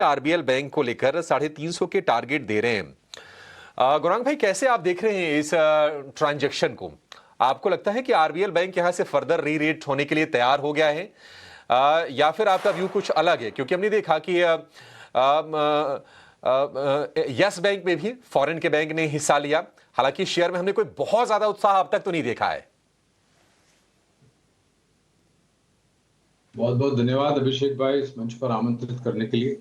RBL bank को लेकर 350 के टारगेट दे रहे हैं। गौरांग भाई, कैसे आप देख रहे हैं इस ट्रांजैक्शन को? आपको लगता है कि आरबीएल बैंक यहां से फर्दर री रेट होने के लिए तैयार हो गया है, या फिर आपका व्यू कुछ अलग है? क्योंकि हमने देखा कि यस बैंक में भी फॉरेन के बैंक ने हिस्सा लिया। हालांकि शेयर में हमने कोई बहुत ज्यादा उत्साह अब तक तो नहीं देखा है। बहुत बहुत धन्यवाद अभिषेक भाई, इस मंच पर आमंत्रित करने के लिए।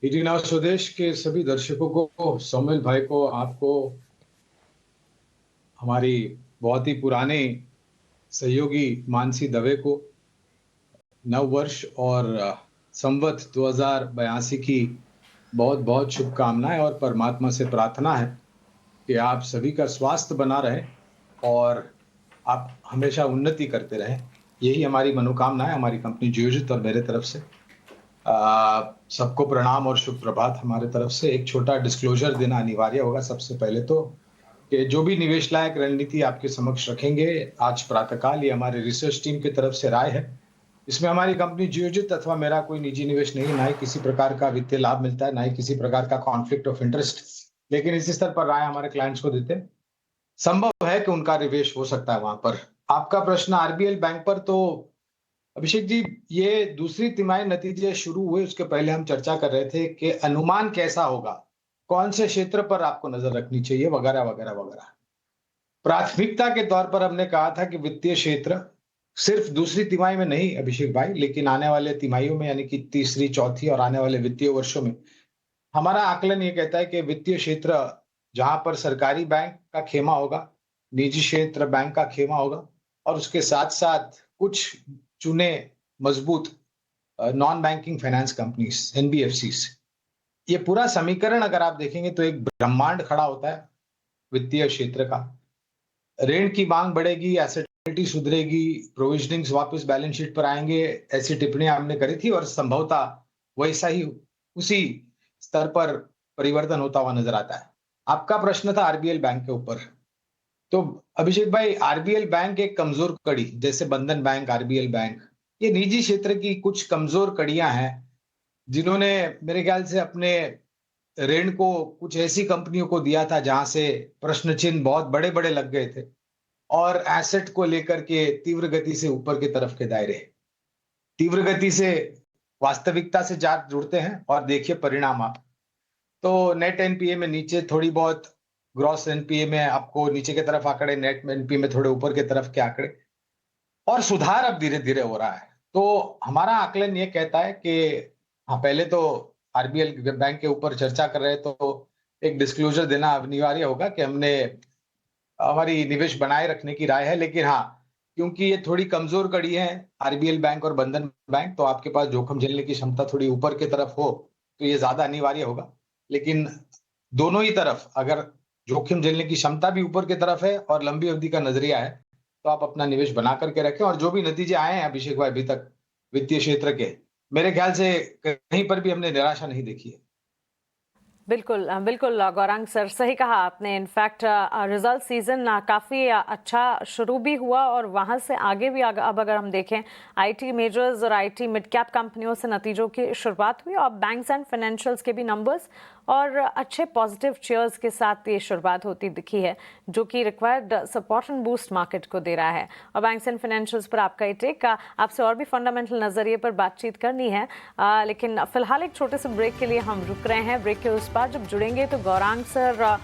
ईटी नाउ स्वदेश के सभी दर्शकों को, सौमिल भाई को, आपको, हमारी बहुत ही पुराने सहयोगी मानसी दवे को नव वर्ष और संवत 2082 की बहुत बहुत शुभकामनाएं और परमात्मा से प्रार्थना है कि आप सभी का स्वास्थ्य बना रहे और आप हमेशा उन्नति करते रहें। यही हमारी मनोकामना है, हमारी कंपनी जियोजित और मेरे तरफ से। सबको प्रणाम और शुभ प्रभात हमारे तरफ से। एक छोटा डिस्क्लोजर देना अनिवार्य होगा सबसे पहले तो, कि जो भी निवेश लायक रणनीति आपके समक्ष रखेंगे आज प्रातःकाल, ये हमारे रिसर्च टीम की तरफ से राय है। इसमें हमारी कंपनी जियोजित अथवा मेरा कोई निजी निवेश नहीं, ना ही किसी प्रकार का वित्तीय लाभ मिलता है, ना ही किसी प्रकार का कॉन्फ्लिक्ट ऑफ इंटरेस्ट, लेकिन इस स्तर पर राय हमारे क्लाइंट्स को देते हैं। संभव है कि उनका निवेश हो सकता है वहां पर। आपका प्रश्न आरबीएल बैंक पर, तो अभिषेक जी, ये दूसरी तिमाही नतीजे शुरू हुए उसके पहले हम चर्चा कर रहे थे कि अनुमान कैसा होगा, कौन से क्षेत्र पर आपको नजर रखनी चाहिए, वगैरह वगैरह वगैरह। प्राथमिकता के तौर पर हमने कहा था कि वित्तीय क्षेत्र सिर्फ दूसरी तिमाही में नहीं अभिषेक भाई, लेकिन आने वाले तिमाहियों में, यानी कि तीसरी, चौथी और आने वाले वित्तीय वर्षों में हमारा आकलन ये कहता है कि वित्तीय क्षेत्र जहां पर सरकारी बैंक का खेमा होगा, निजी क्षेत्र बैंक का खेमा होगा, और उसके साथ साथ कुछ चुने मजबूत non banking finance companies, NBFCs, ये पूरा समीकरण अगर आप देखेंगे तो एक ब्रह्मांड खड़ा होता है वित्तीय क्षेत्र का। ऋण की मांग बढ़ेगी, एसेट क्वालिटी सुधरेगी, प्रोविजनिंग्स वापस बैलेंस शीट पर आएंगे, ऐसी टिप्पणियां हमने करी थी, और संभवतः वैसा ही उसी स्तर पर परिवर्तन होता हुआ नजर आता है। आपका प्रश्न था आरबीएल बैंक के ऊपर, तो अभिषेक भाई, आरबीएल बैंक एक कमजोर कड़ी, जैसे बंधन बैंक, आरबीएल बैंक, ये निजी क्षेत्र की कुछ कमजोर कड़ियां हैं जिन्होंने मेरे ख्याल से अपने ऋण को कुछ ऐसी कंपनियों को दिया था जहां से प्रश्न चिन्ह बहुत बड़े बड़े लग गए थे, और एसेट को लेकर के तीव्र गति से ऊपर की तरफ के दायरे, तीव्र गति से वास्तविकता से जात जुड़ते हैं, और देखिए परिणाम आप, तो नेट एनपीए में नीचे थोड़ी बहुत, ग्रॉस एनपीए में आपको नीचे की तरफ आंकड़े, नेट एनपीए में थोड़े ऊपर की तरफ के आंकड़े, और सुधार अब धीरे धीरे हो रहा है। तो हमारा आकलन ये कहता है कि हाँ, पहले तो आरबीएल बैंक के ऊपर चर्चा कर रहे हैं तो एक डिस्क्लोजर देना अनिवार्य होगा कि हमने हमारी निवेश बनाए रखने की राय है, लेकिन हाँ, क्योंकि ये थोड़ी कमजोर कड़ी है आरबीएल बैंक और बंधन बैंक, तो आपके पास जोखिम झेलने की क्षमता थोड़ी ऊपर की तरफ हो तो ये ज्यादा अनिवार्य होगा। लेकिन दोनों ही तरफ अगर जोखिम झेलने की क्षमता भी ऊपर की तरफ है और लंबी अवधि का नजरिया है, तो आप अपना निवेश बना करके रखें। और जो भी नतीजे आए हैं अभिषेक भाई अभी तक वित्तीय क्षेत्र के, मेरे ख्याल से कहीं पर भी हमने निराशा नहीं देखी है। बिल्कुल बिल्कुल गौरांग सर, सही कहा आपने। इनफैक्ट रिजल्ट सीजन काफ़ी अच्छा शुरू भी हुआ, और वहाँ से आगे भी अब अगर हम देखें, आईटी मेजर्स और आईटी मिड कैप कंपनियों से नतीजों की शुरुआत हुई, और बैंक्स एंड फाइनेंशियल्स के भी नंबर्स और अच्छे पॉजिटिव चेयर्स के साथ ये शुरुआत होती दिखी है, जो कि required support and boost market को दे रहा है। और बैंक्स एंड फाइनेंशियल्स पर आपका ये टेक, आपसे और भी फंडामेंटल नजरिए पर बातचीत करनी है, लेकिन फिलहाल एक छोटे से ब्रेक के लिए हम रुक रहे हैं। ब्रेक के उस पार जब जुड़ेंगे तो गौरांग सर